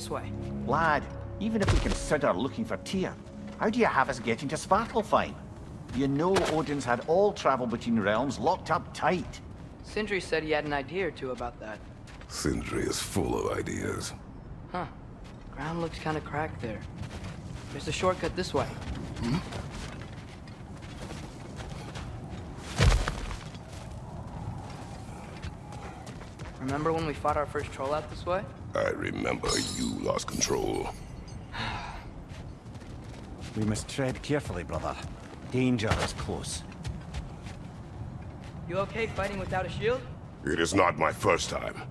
this way. Lad, even if we consider looking for Tyr, how do you have us getting to Svartalfheim? You know Odin's had all travel between realms locked up tight. Sindri said he had an idea or two about that. Sindri is full of ideas. Huh. Ground looks kind of cracked there. There's a shortcut this way. Remember when we fought our first troll out this way? I remember you lost control. We must tread carefully, brother. Danger is close. You okay fighting without a shield? It is not my first time.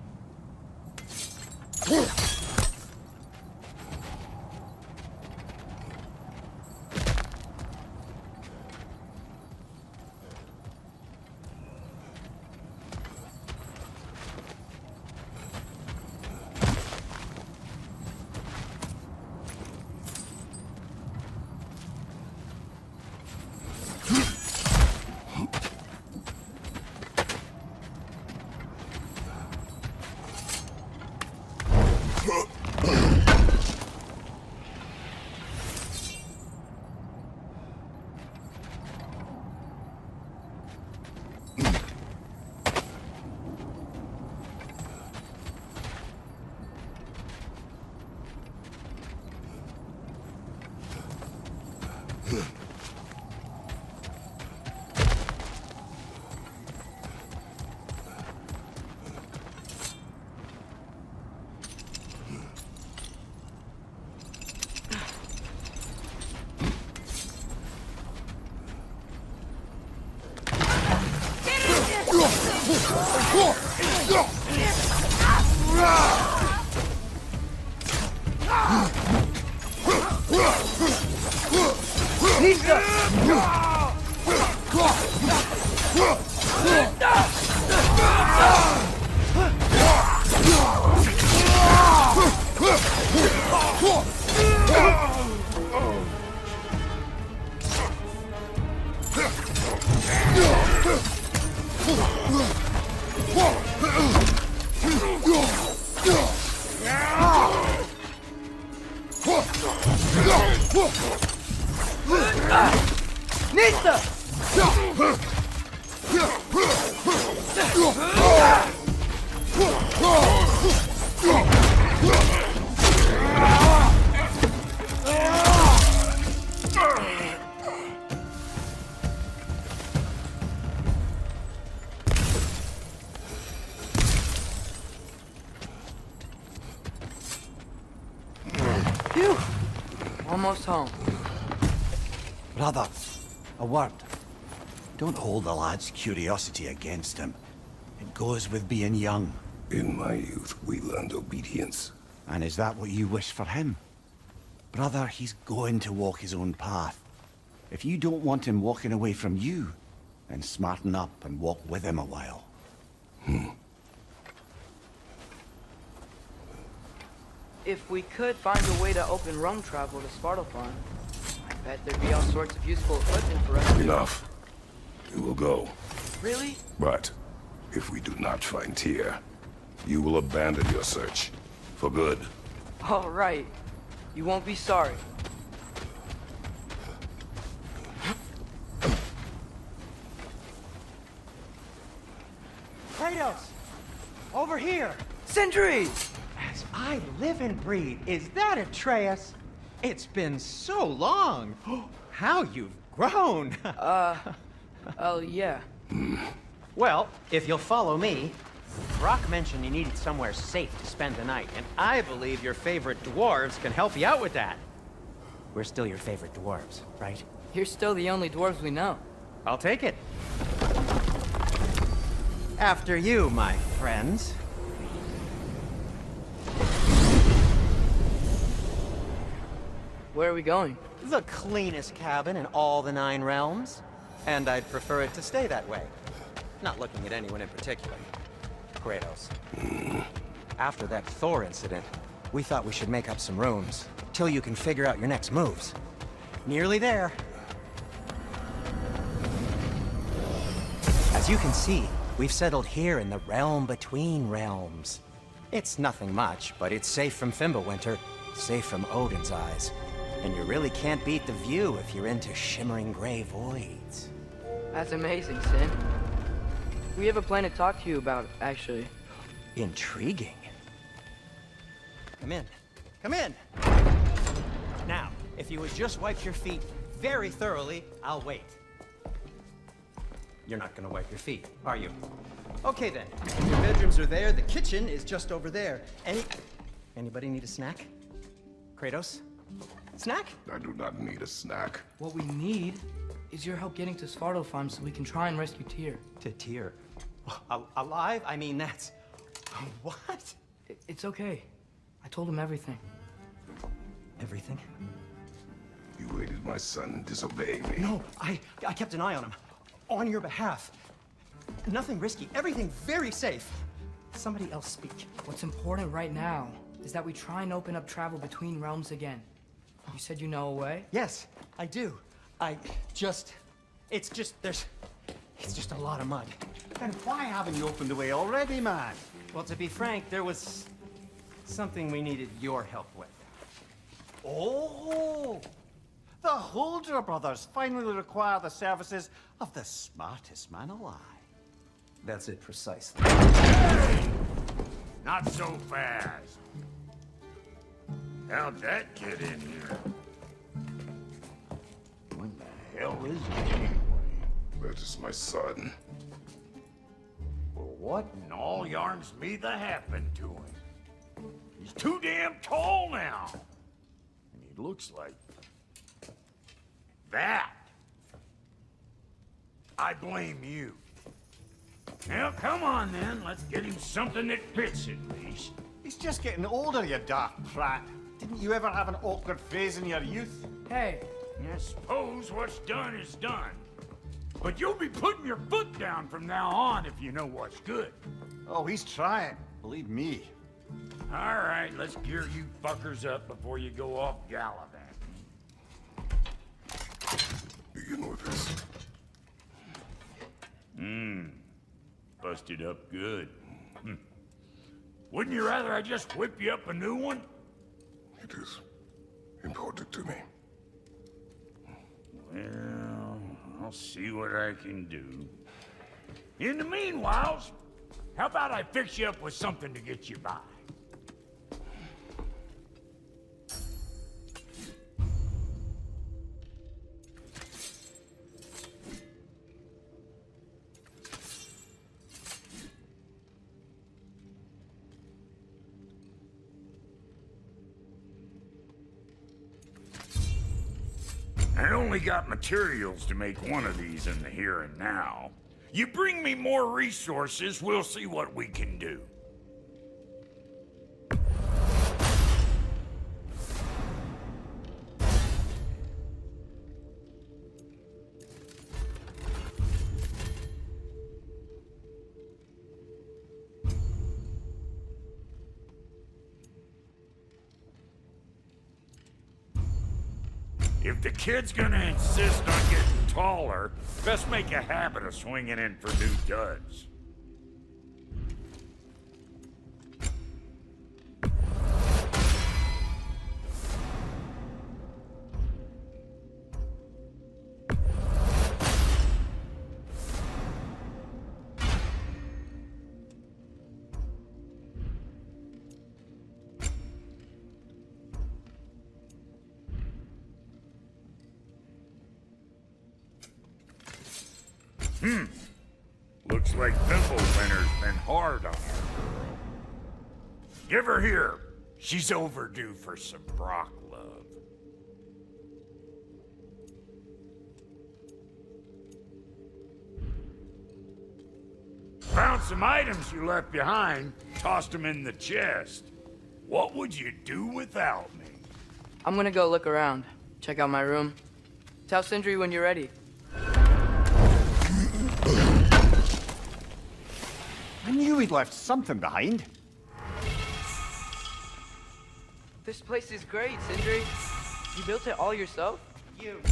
Phew! Almost home. Brother, a word. Don't hold the lad's curiosity against him. It goes with being young. In my youth, we learned obedience. And is that what you wish for him? Brother, he's going to walk his own path. If you don't want him walking away from you, then smarten up and walk with him a while. If we could find a way to open roam travel to Svartalfheim, I bet there'd be all sorts of useful equipment for us to... Enough. We will go. Really? But if we do not find Tyr, you will abandon your search. For good. All right. You won't be sorry. Kratos! Over here! Sindri! As I live and breathe, is that Atreus? It's been so long! How you've grown! Oh, yeah. Well, if you'll follow me, Brock mentioned you needed somewhere safe to spend the night, and I believe your favorite dwarves can help you out with that. We're still your favorite dwarves, right? You're still the only dwarves we know. I'll take it. After you, my friends. Where are we going? The cleanest cabin in all the 9 realms. And I'd prefer it to stay that way. Not looking at anyone in particular. Kratos. After that Thor incident, we thought we should make up some rooms, till you can figure out your next moves. Nearly there. As you can see, we've settled here in the realm between realms. It's nothing much, but it's safe from Fimbulwinter, safe from Odin's eyes. And you really can't beat the view if you're into shimmering gray voids. That's amazing, Sin. We have a plan to talk to you about, actually. Intriguing. Come in. Come in! Now, if you would just wipe your feet very thoroughly, I'll wait. You're not gonna wipe your feet, are you? Okay then. Your bedrooms are there, the kitchen is just over there. Anybody need a snack? Kratos? Snack? I do not need a snack. What we need is your help getting to Svartalfheim so we can try and rescue Tyr. To Tyr? Alive? I mean, that's... What? It's okay. I told him everything. Everything? You aided my son disobey me. No, I kept an eye on him. On your behalf. Nothing risky, everything very safe. Somebody else speak. What's important right now is that we try and open up travel between realms again. You said you know a way? Yes, I do. It's just a lot of mud. Then why haven't you opened the way already, man? Well, to be frank, there was something we needed your help with. Oh! The Holder brothers finally require the services of the smartest man alive. That's it precisely. Not so fast. How'd that get in here? What the hell is it anyway? That is my son. Well, what in all yarns me that happened to him? He's too damn tall now. And he looks like... that. I blame you. Now, come on then. Let's get him something that fits at least. He's just getting older, you daft prat. Didn't you ever have an awkward phase in your youth? Hey, I suppose what's done is done. But you'll be putting your foot down from now on if you know what's good. Oh, he's trying. Believe me. All right, let's gear you fuckers up before you go off gallivanting. Begin with this. Busted up good. Wouldn't you rather I just whip you up a new one? It is important to me. Well, I'll see what I can do. In the meanwhile, how about I fix you up with something to get you by? I only got materials to make one of these in the here and now. You bring me more resources, we'll see what we can do. If the kid's gonna insist on getting taller, best make a habit of swinging in for new duds. Looks like Fimbulwinter's been hard on our girl. Give her here. She's overdue for some Brock love. Found some items you left behind, tossed them in the chest. What would you do without me? I'm gonna go look around. Check out my room. Tell Sindri when you're ready. I knew he'd left something behind. This place is great, Sindri. You built it all yourself? You.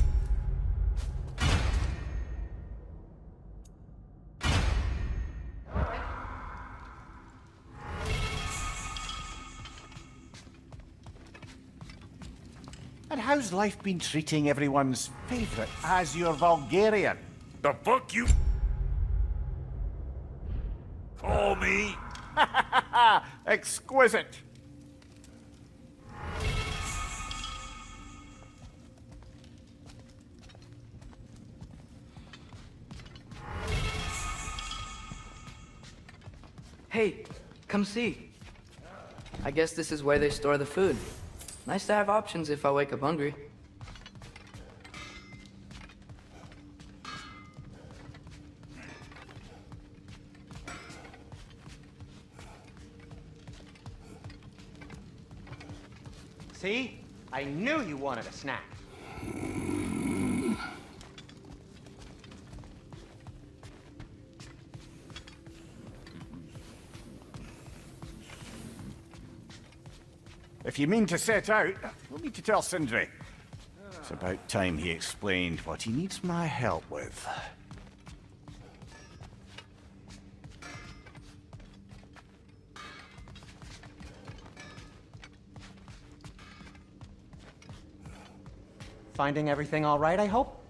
And how's life been treating everyone's favourite Azure Vulgarian? The fuck you call me? Exquisite. Hey, come see. I guess this is where they store the food. Nice to have options if I wake up hungry. See? I knew you wanted a snack. If you mean to set out, we'll need to tell Sindri. It's about time he explained what he needs my help with. Finding everything all right, I hope?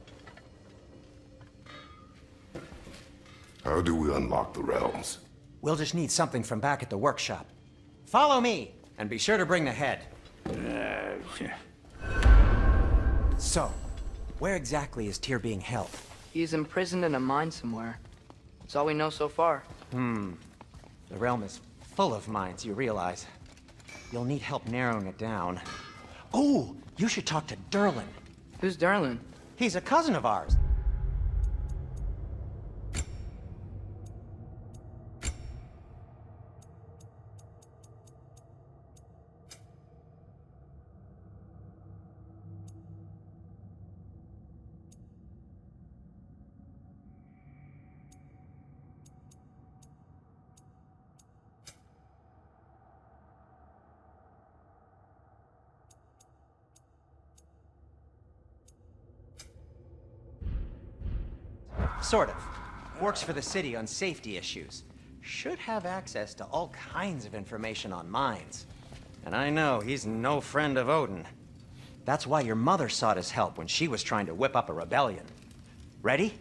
How do we unlock the realms? We'll just need something from back at the workshop. Follow me, and be sure to bring the head. So, where exactly is Tyr being held? He's imprisoned in a mine somewhere. That's all we know so far. The realm is full of mines, you realize. You'll need help narrowing it down. Oh, you should talk to Derlin. Who's Derlin? He's a cousin of ours. Sort of. Works for the city on safety issues. Should have access to all kinds of information on mines. And I know he's no friend of Odin. That's why your mother sought his help when she was trying to whip up a rebellion. Ready?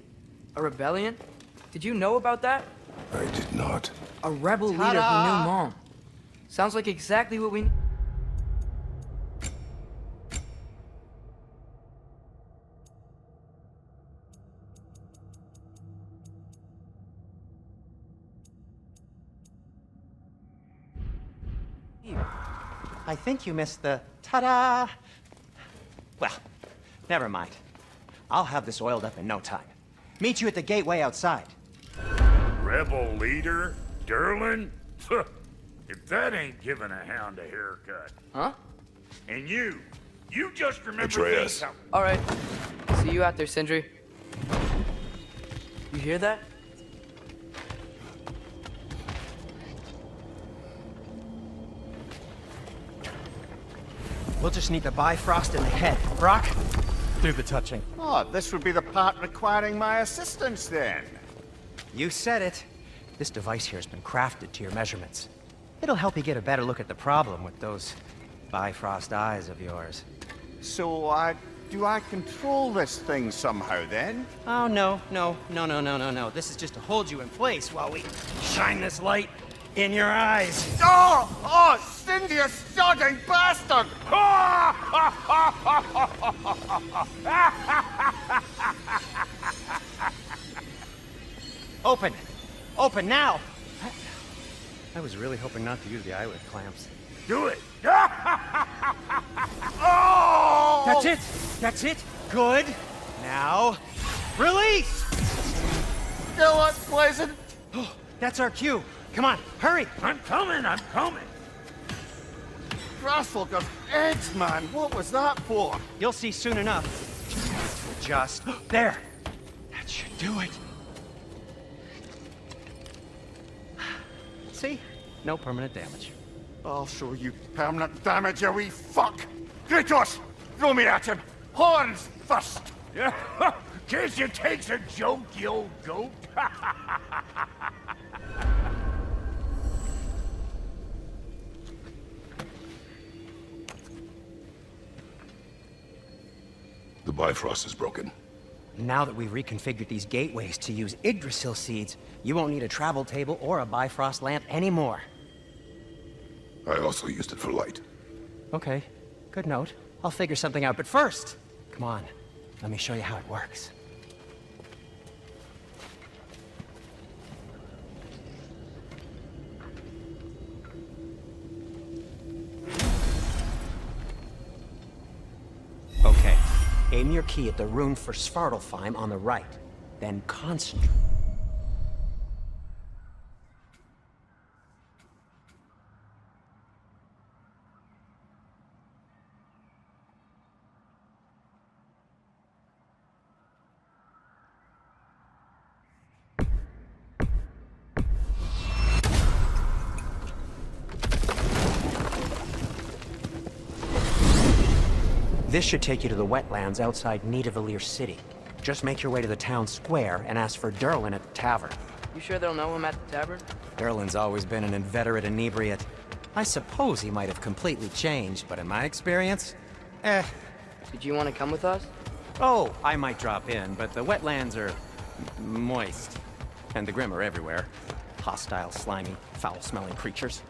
A rebellion? Did you know about that? I did not. A rebel leader who knew Mom. Sounds like exactly what we... I think you missed the ta-da! Well, never mind. I'll have this oiled up in no time. Meet you at the gateway outside. Rebel leader? Derlin? If that ain't giving a hound a haircut. Huh? And you just remember Atreus. things. All right. See you out there, Sindri. You hear that? We'll just need the Bifrost in the head. Brock, do the touching. Oh, this would be the part requiring my assistance then. You said it. This device here has been crafted to your measurements. It'll help you get a better look at the problem with those Bifrost eyes of yours. So, do I control this thing somehow then? Oh, no. This is just to hold you in place while we shine this light in your eyes. Oh, Cindy, you sodding bastard! Open! Open now! I was really hoping not to use the eyelid clamps. Do it. Oh! That's it! That's it! Good! Now, release! Still unpleasant. That's our cue. Come on, hurry! I'm coming. Grasshopper's eggs, man. What was that for? You'll see soon enough. Just there. That should do it. See? No permanent damage. I'll show you permanent damage, you wee fuck! Kratos! Throw me at him! Horns first! Yeah. Case you takes a joke, you old goat. Bifrost is broken. Now that we've reconfigured these gateways to use Yggdrasil seeds, you won't need a travel table or a Bifrost lamp anymore. I also used it for light. Okay, good note. I'll figure something out, but first, come on, let me show you how it works. Okay, aim your key at the rune for Svartalfheim on the right, then concentrate. This should take you to the wetlands outside Nidavellir City. Just make your way to the town square and ask for Derlin at the tavern. You sure they'll know him at the tavern? Derlin's always been an inveterate inebriate. I suppose he might have completely changed, but in my experience, Did you want to come with us? Oh, I might drop in, but the wetlands are moist. And the Grim are everywhere. Hostile, slimy, foul-smelling creatures.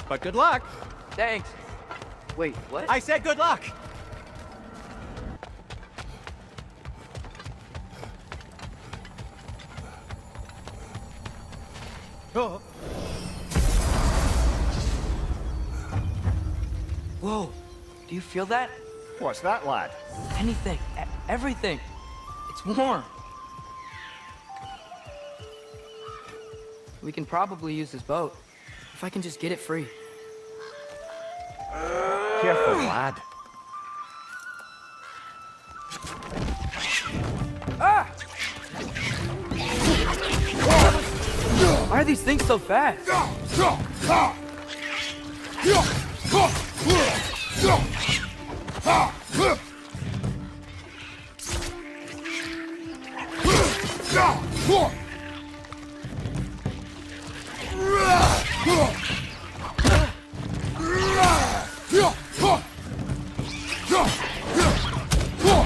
But good luck! Thanks. Wait, what? I said good luck! Oh. Whoa, do you feel that? What's that, lad? Anything, everything. It's warm. We can probably use this boat. If I can just get it free. Careful, lad. Ah! Why are these things so fast?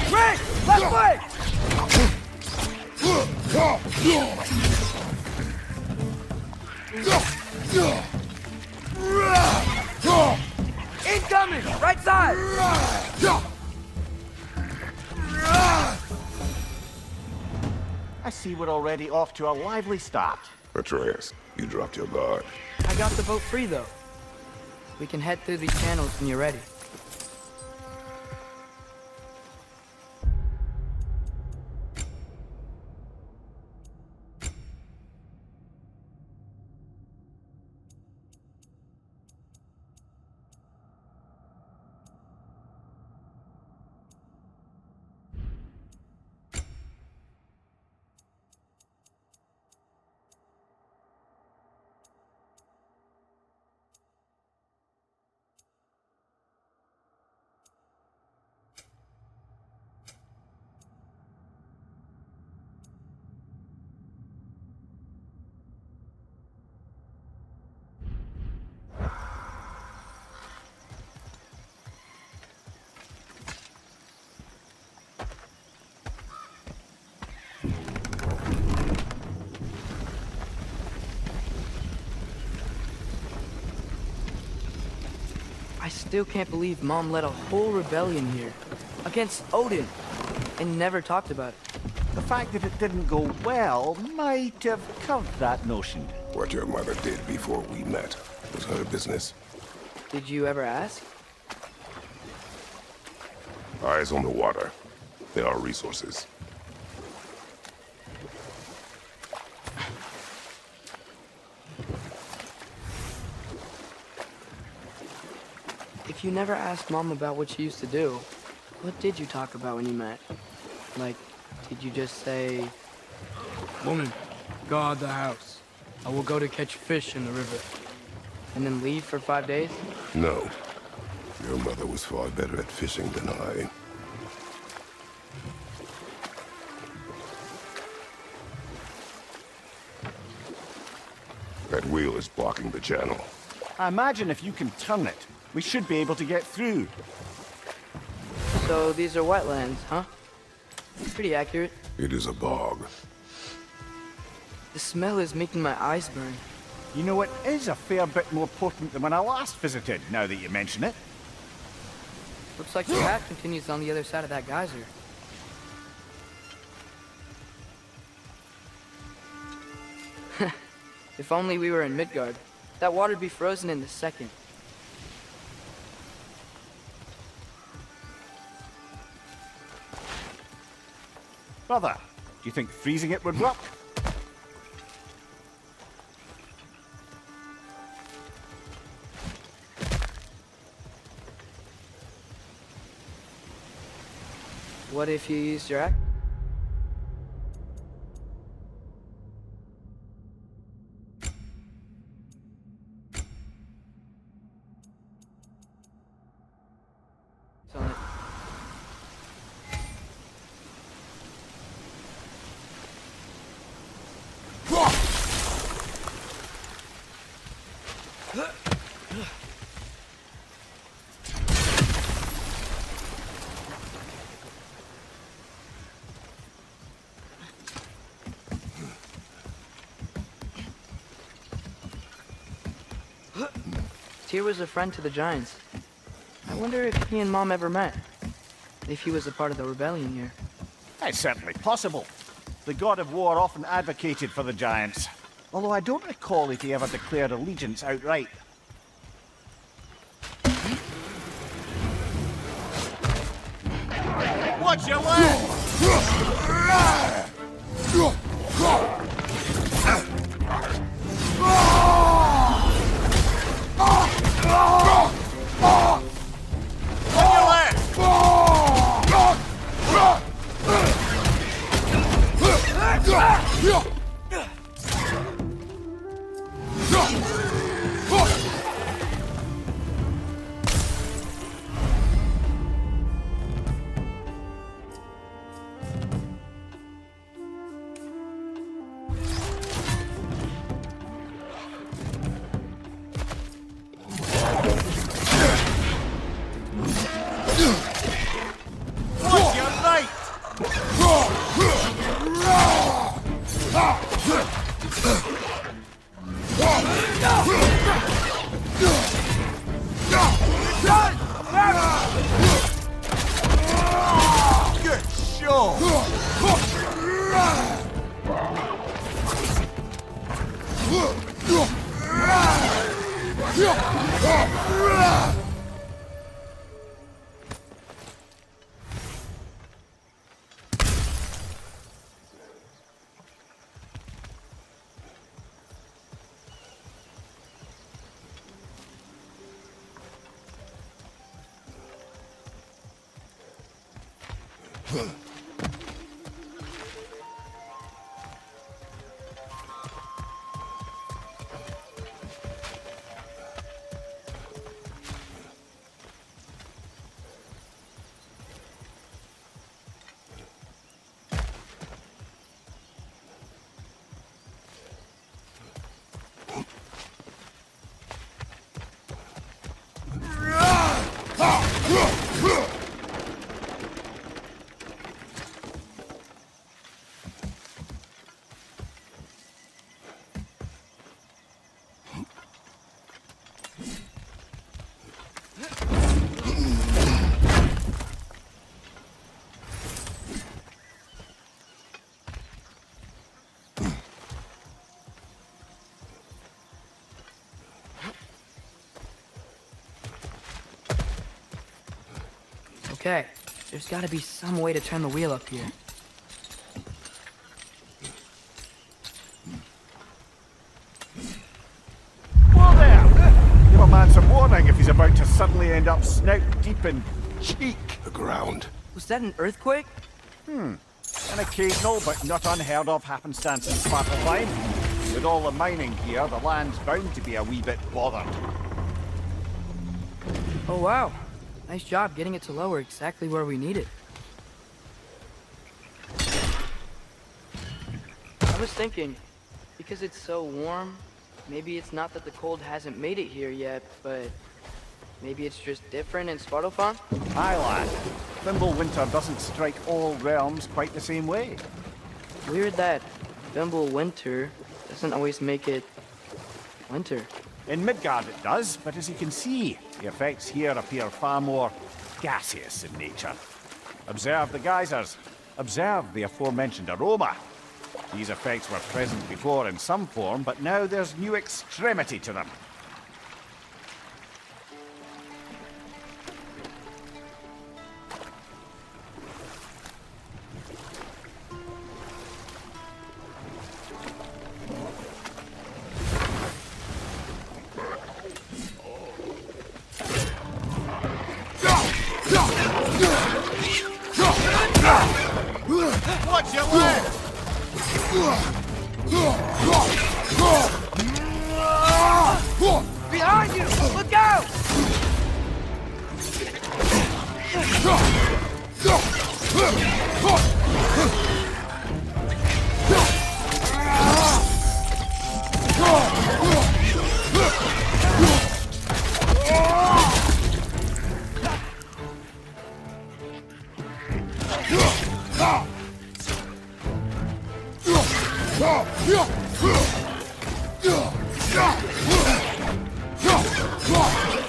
Break! Left foot! Incoming! Right side! I see we're already off to a lively start. Atreus, you dropped your guard. I got the boat free though. We can head through these channels when you're ready. I still can't believe Mom led a whole rebellion here against Odin and never talked about it. The fact that it didn't go well might have curved that notion. What your mother did before we met was her business. Did you ever ask? Eyes on the water. There are resources. If you never asked Mom about what she used to do, what did you talk about when you met? Like, did you just say, "Woman, guard the house. I will go to catch fish in the river," and then leave for 5 days? No. Your mother was far better at fishing than I. That wheel is blocking the channel. I imagine if you can turn it, we should be able to get through. So these are wetlands, huh? Pretty accurate. It is a bog. The smell is making my eyes burn. You know, it is a fair bit more potent than when I last visited, now that you mention it. Looks like the path continues on the other side of that geyser. If only we were in Midgard. That water'd be frozen in a second. Brother, do you think freezing it would work? What if you used your axe? On it. Tyr was a friend to the Giants. I wonder if he and Mom ever met. If he was a part of the rebellion here. It's certainly possible. The god of war often advocated for the giants. Although I don't recall if he ever declared allegiance outright. Watch your left! Okay, there's gotta be some way to turn the wheel up here. Whoa there! Give a man some warning if he's about to suddenly end up snout deep in cheek. The ground. Was that an earthquake? An occasional but not unheard of happenstance in Svartalfheim. With all the mining here, the land's bound to be a wee bit bothered. Oh wow, nice job getting it to lower exactly where we need it. I was thinking, because it's so warm, maybe it's not that the cold hasn't made it here yet, but maybe it's just different in Svartalfheim? Aye, lad. Winter doesn't strike all realms quite the same way. Weird that Winter doesn't always make it winter. In Midgard it does, but as you can see, the effects here appear far more gaseous in nature. Observe the geysers. Observe the aforementioned aroma. These effects were present before in some form, but now there's new extremity to them. Watch your leg! Behind you! Look out!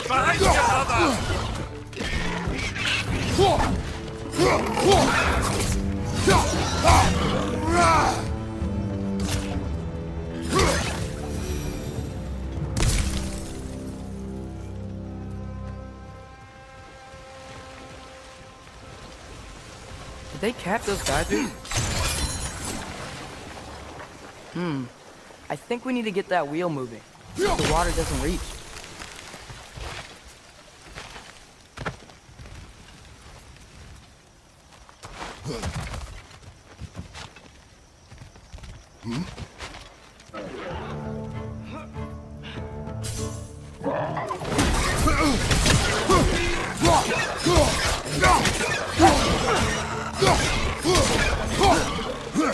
Behind you, brother! Did they cap those geysers? I think we need to get that wheel moving. The water doesn't reach.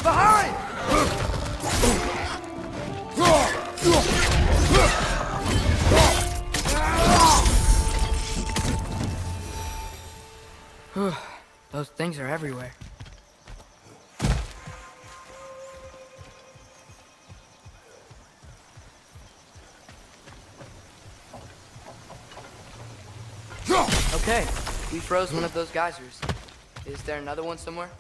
Behind! Those things are everywhere. Okay, we froze one of those geysers. Is there another one somewhere?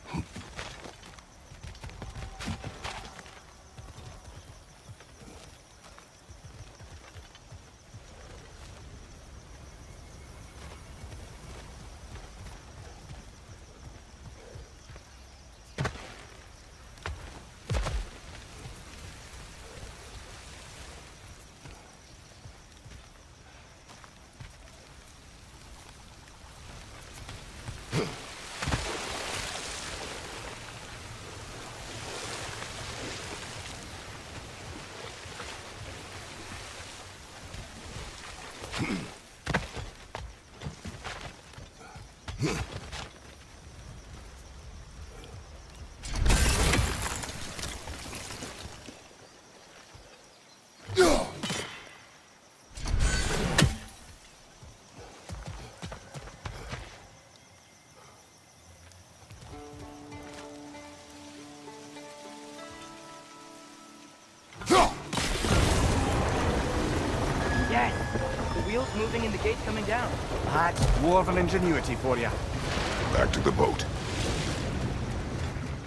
Yes! The wheel's moving and the gate's coming down. That's dwarven ingenuity for you. Back to the boat.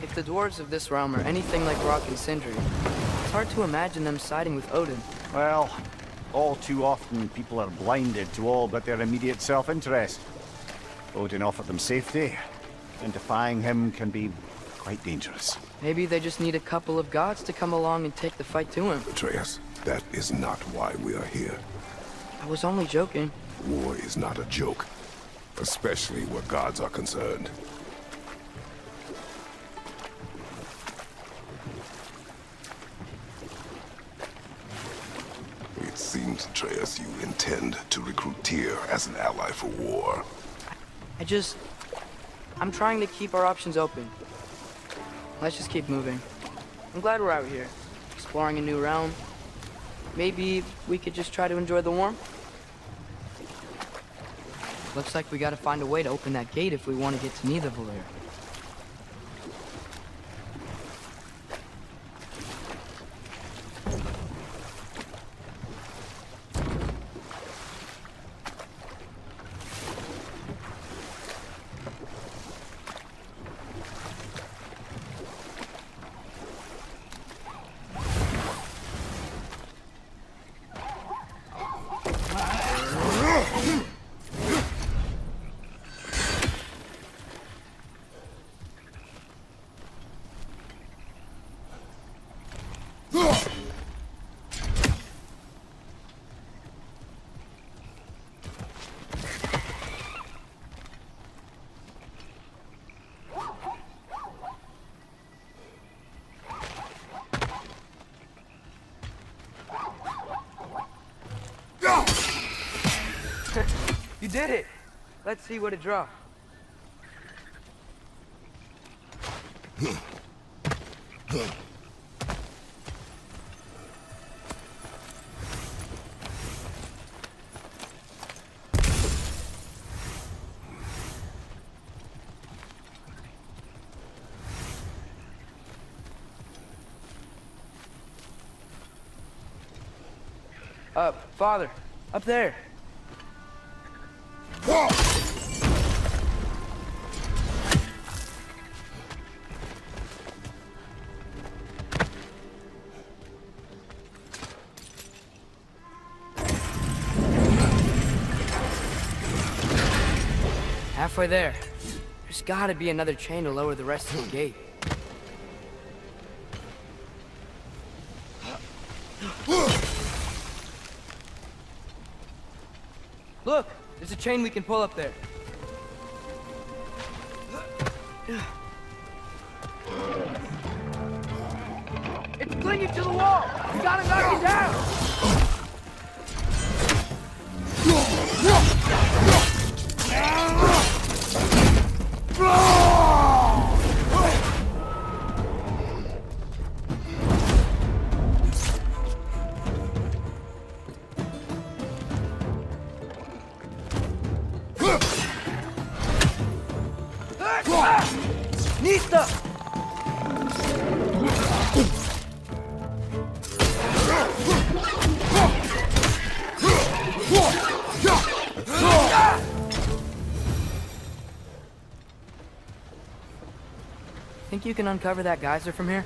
If the dwarves of this realm are anything like Rock and Sindri, it's hard to imagine them siding with Odin. Well, all too often people are blinded to all but their immediate self-interest. Odin offered them safety, and defying him can be quite dangerous. Maybe they just need a couple of gods to come along and take the fight to him. Atreus, that is not why we are here. I was only joking. War is not a joke, especially where gods are concerned. It seems, Atreus, you intend to recruit Tyr as an ally for war. I'm trying to keep our options open. Let's just keep moving. I'm glad we're out here, exploring a new realm. Maybe we could just try to enjoy the warmth? Looks like we gotta find a way to open that gate if we want to get to Nidavellir. You did it! Let's see what it draws. Father, up there. Halfway there. There's gotta be another chain to lower the rest of the gate. Look! There's a chain we can pull up there. It's clinging to the wall! We gotta knock it down! Nista! Think you can uncover that geyser from here?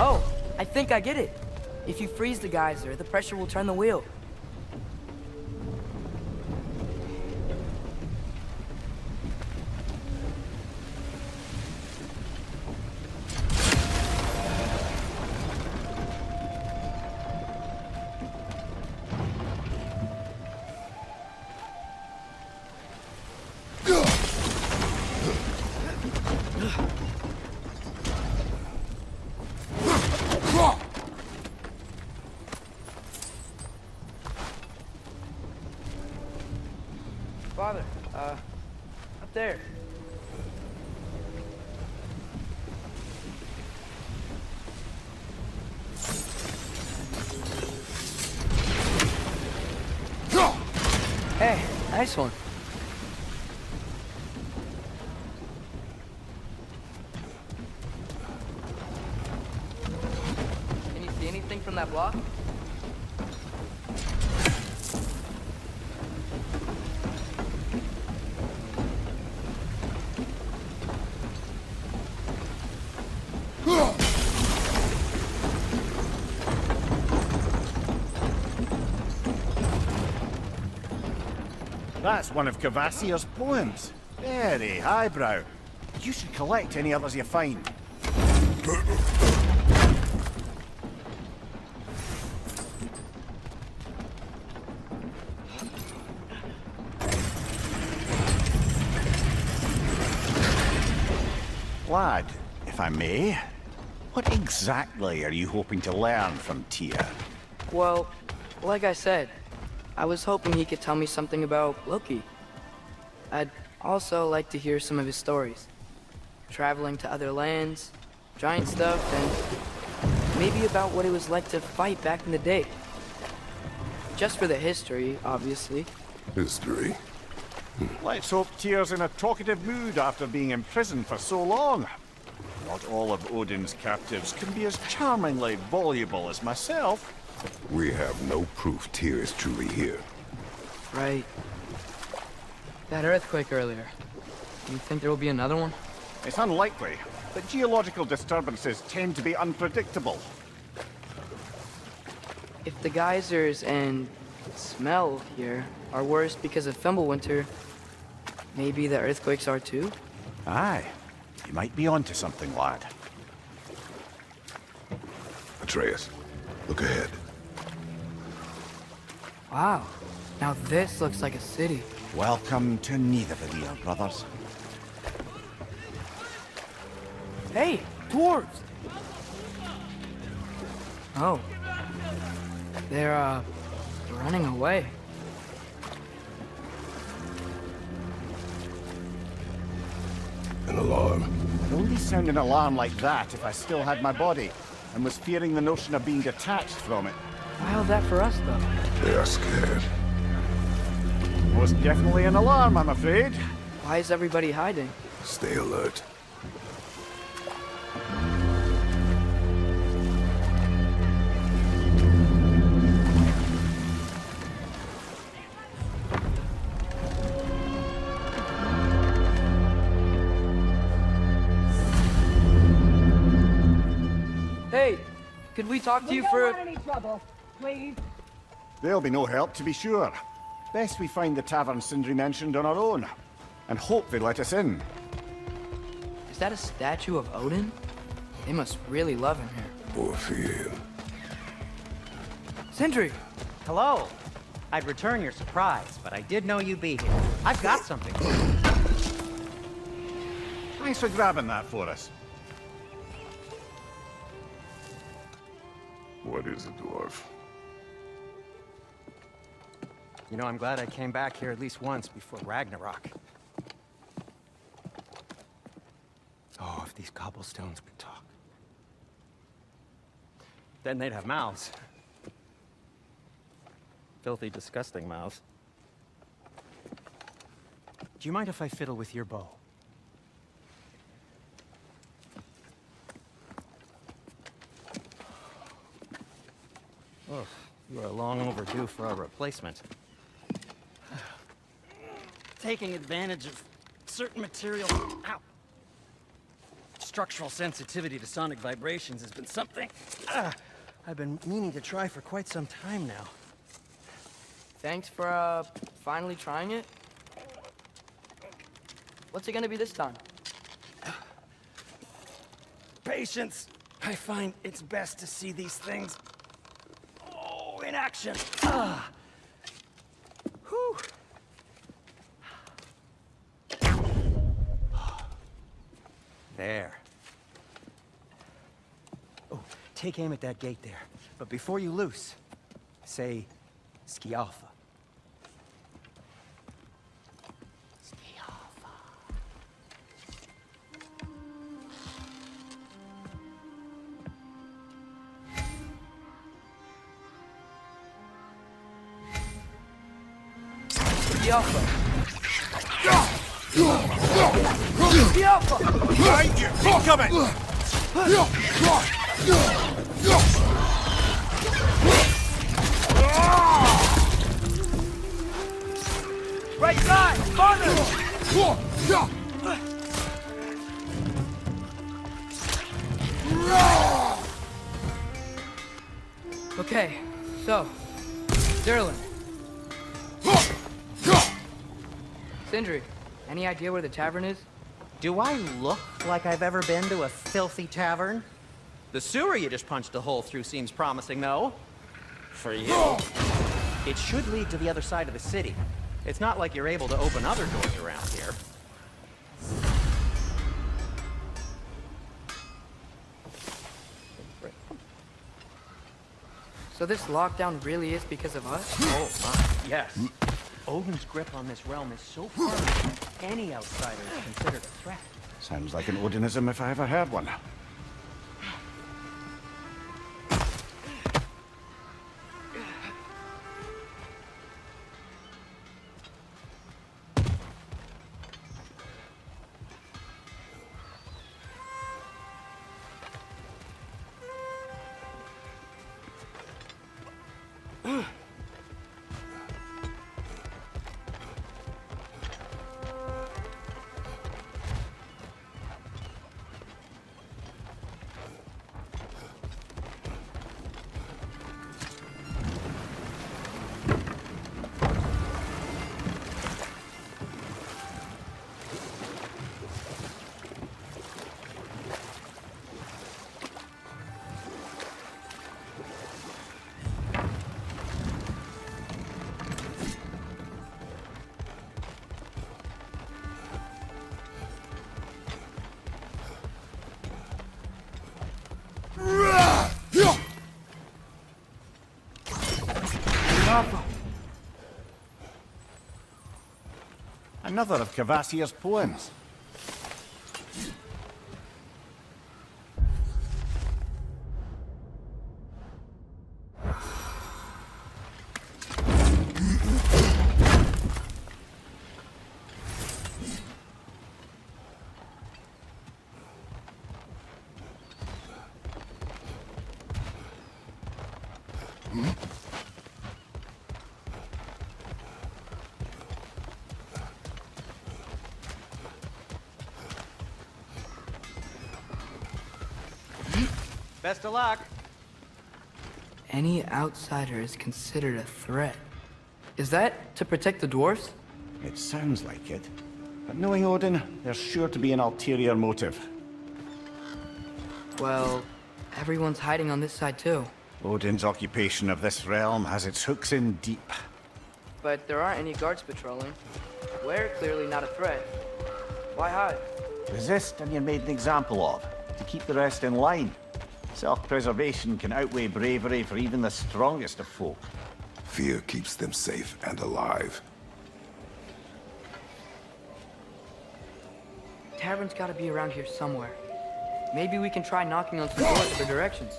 Oh, I think I get it. If you freeze the geyser, the pressure will turn the wheel. Father, up there. Hey, Nice one. Can you see anything from that block? That's one of Kvasir's poems. Very highbrow. You should collect any others you find. Lad, if I may, what exactly are you hoping to learn from Tyr? Well, like I said, I was hoping he could tell me something about Loki. I'd also like to hear some of his stories. Traveling to other lands, giant stuff, and maybe about what it was like to fight back in the day. Just for the history, obviously. History. Let's hope Tyr's in a talkative mood after being imprisoned for so long. Not all of Odin's captives can be as charmingly voluble as myself. We have no proof Tyr is truly here. Right. That earthquake earlier. Do you think there will be another one? It's unlikely, but geological disturbances tend to be unpredictable. If the geysers and smell here are worse because of Fimbulwinter, maybe the earthquakes are too? Aye, you might be onto something, lad. Atreus, look ahead. Wow. Now this looks like a city. Welcome to Nidavellir, brothers. Hey, dwarves! Oh. They're, running away. An alarm. I'd only sound an alarm like that if I still had my body, and was fearing the notion of being detached from it. How's that for us, though? They are scared. Most definitely an alarm, I'm afraid. Why is everybody hiding? Stay alert. Hey, could we talk to you don't for... want any trouble, please. There'll be no help, to be sure. Best we find the tavern Sindri mentioned on our own, and hope they let us in. Is that a statue of Odin? They must really love him here. Or fear him. Sindri! Hello. I'd return your surprise, but I did know you'd be here. I've got something for you. Thanks for grabbing that for us. What is a dwarf? You know, I'm glad I came back here at least once before Ragnarok. Oh, if these cobblestones could talk. Then they'd have mouths. Filthy, disgusting mouths. Do you mind if I fiddle with your bow? Oh, you are long overdue for a replacement. Taking advantage of certain materials. Ow! Structural sensitivity to sonic vibrations has been something I've been meaning to try for quite some time now. Thanks for, finally trying it. What's it gonna be this time? Patience. I find it's best to see these things in action. Whew. There. Oh, take aim at that gate there. But before you loose, say, Skialfa. Skialfa. The Alpha! The Alpha! Behind you! Incoming! Right side! Farther! Okay, so, Derlin. Sindri, any idea where the tavern is? Do I look like I've ever been to a filthy tavern? The sewer you just punched a hole through seems promising, though. For you. It should lead to the other side of the city. It's not like you're able to open other doors around here. So this lockdown really is because of us? Oh, my, yes. Odin's grip on this realm is so firm, any outsider is considered a threat. Sounds like an Odinism if I ever heard one. Another of Kvasir's poems. Best of luck. Any outsider is considered a threat. Is that to protect the dwarves? It sounds like it. But knowing Odin, there's sure to be an ulterior motive. Well, everyone's hiding on this side too. Odin's occupation of this realm has its hooks in deep. But there aren't any guards patrolling. We're clearly not a threat. Why hide? Resist and you're made an example of, to keep the rest in line. Self-preservation can outweigh bravery for even the strongest of folk. Fear keeps them safe and alive. Tavern's gotta be around here somewhere. Maybe we can try knocking on some doors for directions.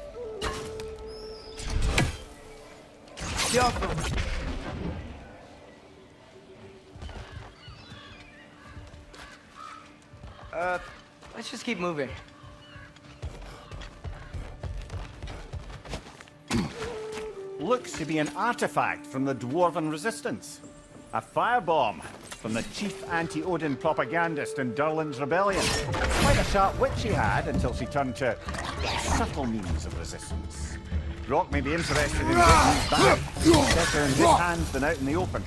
Let's just keep moving. Looks to be an artifact from the Dwarven Resistance. A firebomb from the chief anti-Odin propagandist in Durlin's rebellion. Quite a sharp wit she had until she turned to subtle means of resistance. Brock may be interested in getting these back. Better in his hands than out in the open.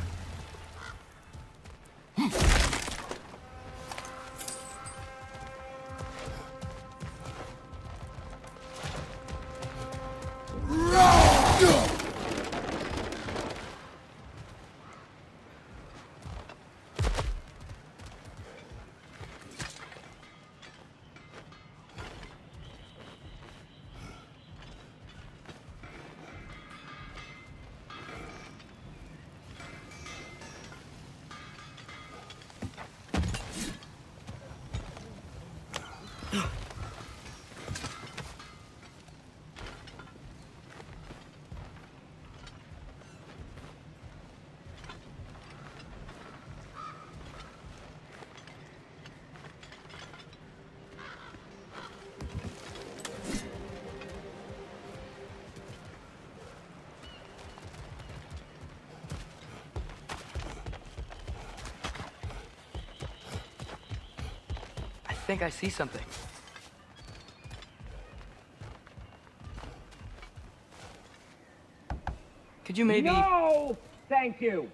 think I see something. Could you maybe... No! Thank you.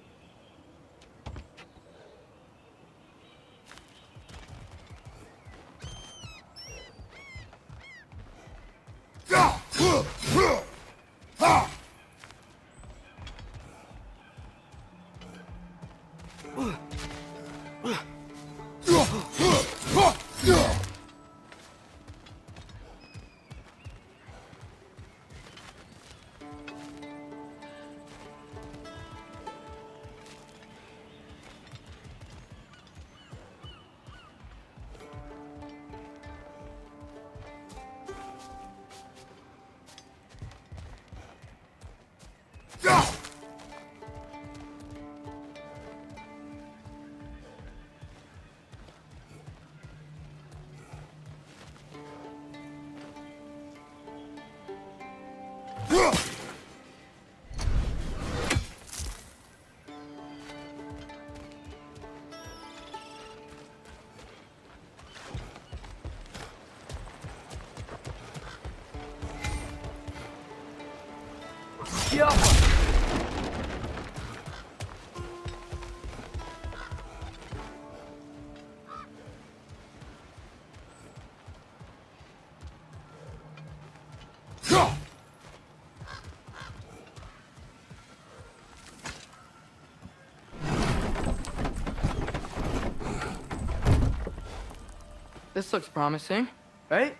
This looks promising, right?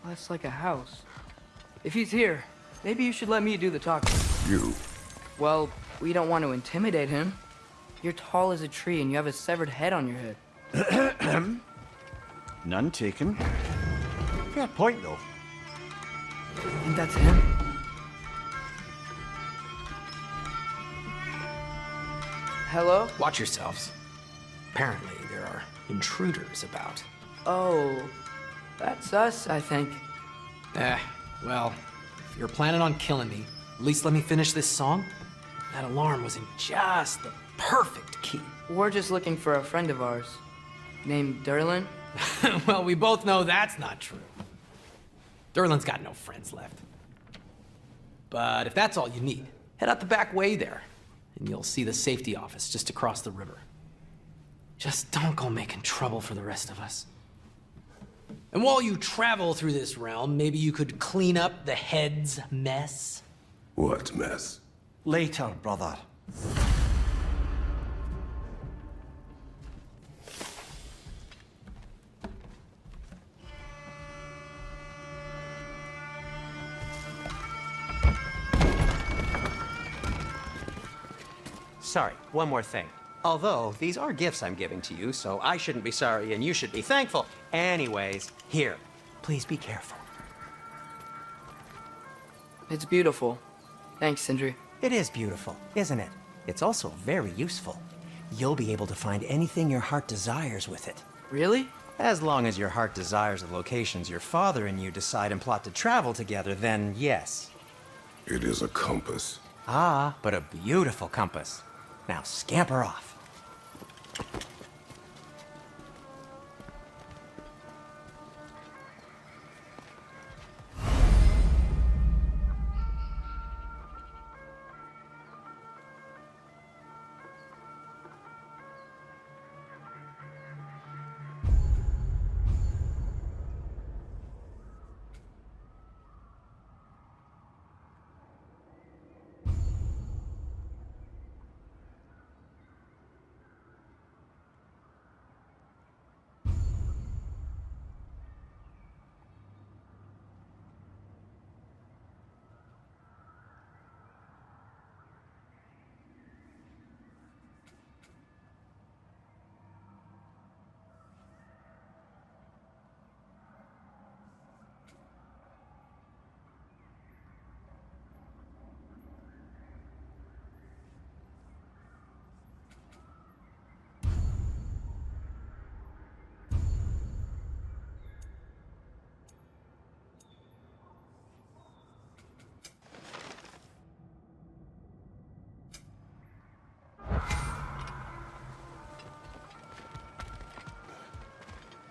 Well, that's like a house. If he's here, maybe you should let me do the talking. You. Well, we don't want to intimidate him. You're tall as a tree and you have a severed head on your head. None taken. Fair point, though. And that's him? Hello? Watch yourselves. Apparently, there are intruders about. Oh, that's us, I think. Well, if you're planning on killing me, at least let me finish this song. That alarm was in just the perfect key. We're just looking for a friend of ours, named Derlin. Well, we both know that's not true. Derlin's got no friends left. But if that's all you need, head out the back way there, and you'll see the safety office just across the river. Just don't go making trouble for the rest of us. And while you travel through this realm, maybe you could clean up the head's mess? What mess? Later, brother. Sorry, one more thing. Although, these are gifts I'm giving to you, so I shouldn't be sorry and you should be thankful. Anyways, here, please be careful. It's beautiful. Thanks, Sindri. It is beautiful, isn't it? It's also very useful. You'll be able to find anything your heart desires with it. Really? As long as your heart desires the locations your father and you decide and plot to travel together, then yes. It is a compass. Ah, but a beautiful compass. Now scamper off.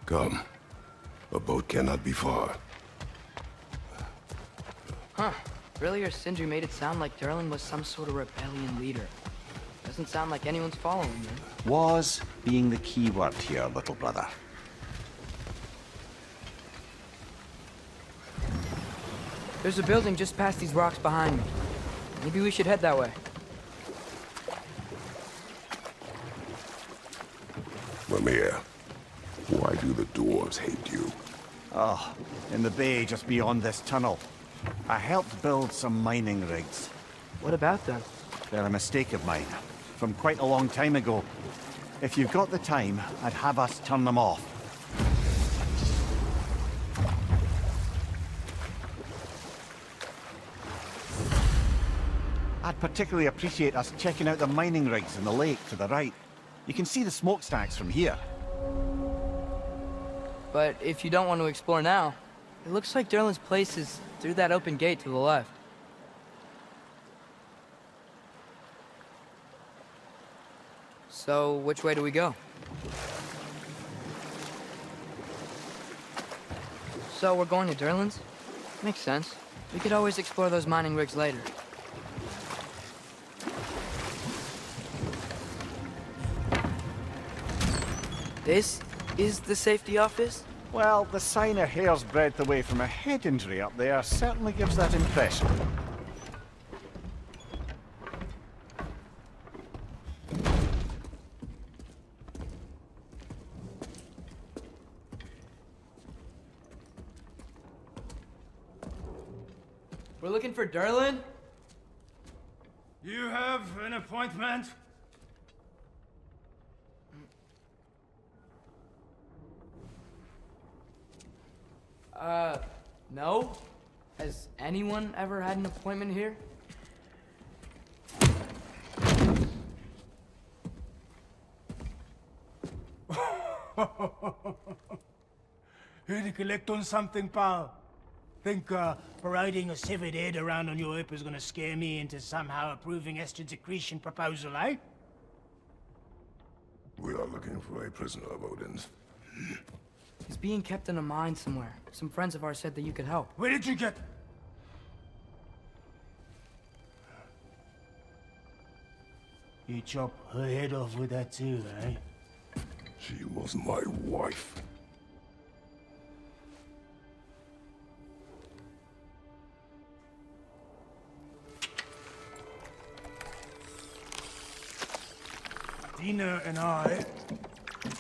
Come. A boat cannot be far. Huh. Earlier, Sindri made it sound like Durlin was some sort of rebellion leader. Doesn't sound like anyone's following him. Was being the key word here, little brother. There's a building just past these rocks behind me. Maybe we should head that way. Mimir, why do the dwarves hate you? Oh, in the bay just beyond this tunnel. I helped build some mining rigs. What about them? They're a mistake of mine, from quite a long time ago. If you've got the time, I'd have us turn them off. I'd particularly appreciate us checking out the mining rigs in the lake to the right. You can see the smokestacks from here. But if you don't want to explore now, it looks like Durlin's place is through that open gate to the left. So, which way do we go? So, we're going to Durlin's? Makes sense. We could always explore those mining rigs later. This is the safety office? Well, the sign a hair's breadth away from a head injury up there certainly gives that impression. We're looking for Durlin? You have an appointment? No? Has anyone ever had an appointment here? Here to collect on something, pal? Think, parading a severed head around on your hip is gonna scare me into somehow approving Estrid's accretion proposal, eh? We are looking for a prisoner of Odin's. He's being kept in a mine somewhere. Some friends of ours said that you could help. Where did you get... You chop her head off with that too, eh? She was my wife. Dina and I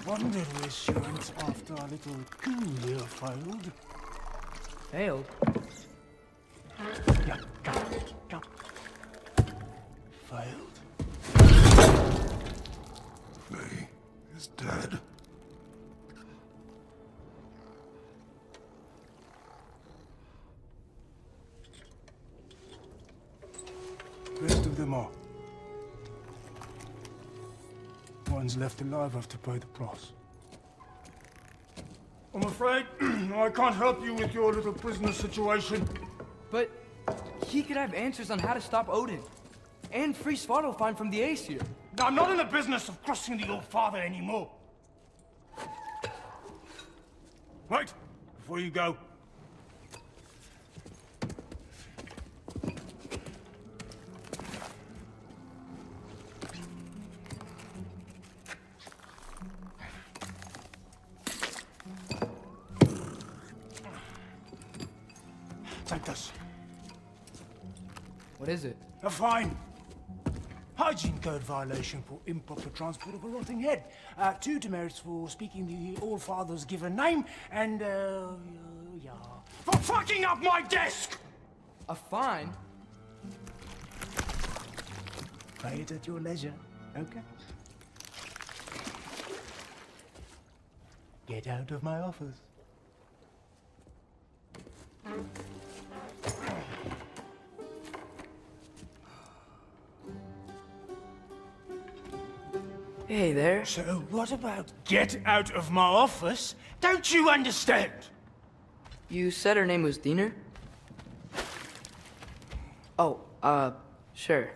wondered where she went after our little coup here failed. Failed? Yeah, come. Failed. Faye is dead. Rest of them are. One's left alive have to pay the price. I'm afraid I can't help you with your little prisoner situation. But he could have answers on how to stop Odin. And free Svartalfheim from the Aesir. I'm not in the business of crossing the old father anymore. Right, before you go. Take this. What is it? A fine. Hygiene code violation for improper transport of a rotting head. 2 demerits for speaking the All-Father's given name, and, yeah. For fucking up my desk! A fine? Pay it at your leisure, okay? Get out of my office. Hey there. So what about get out of my office? Don't you understand? You said her name was Diener? Oh, sure.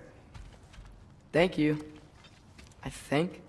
Thank you. I think.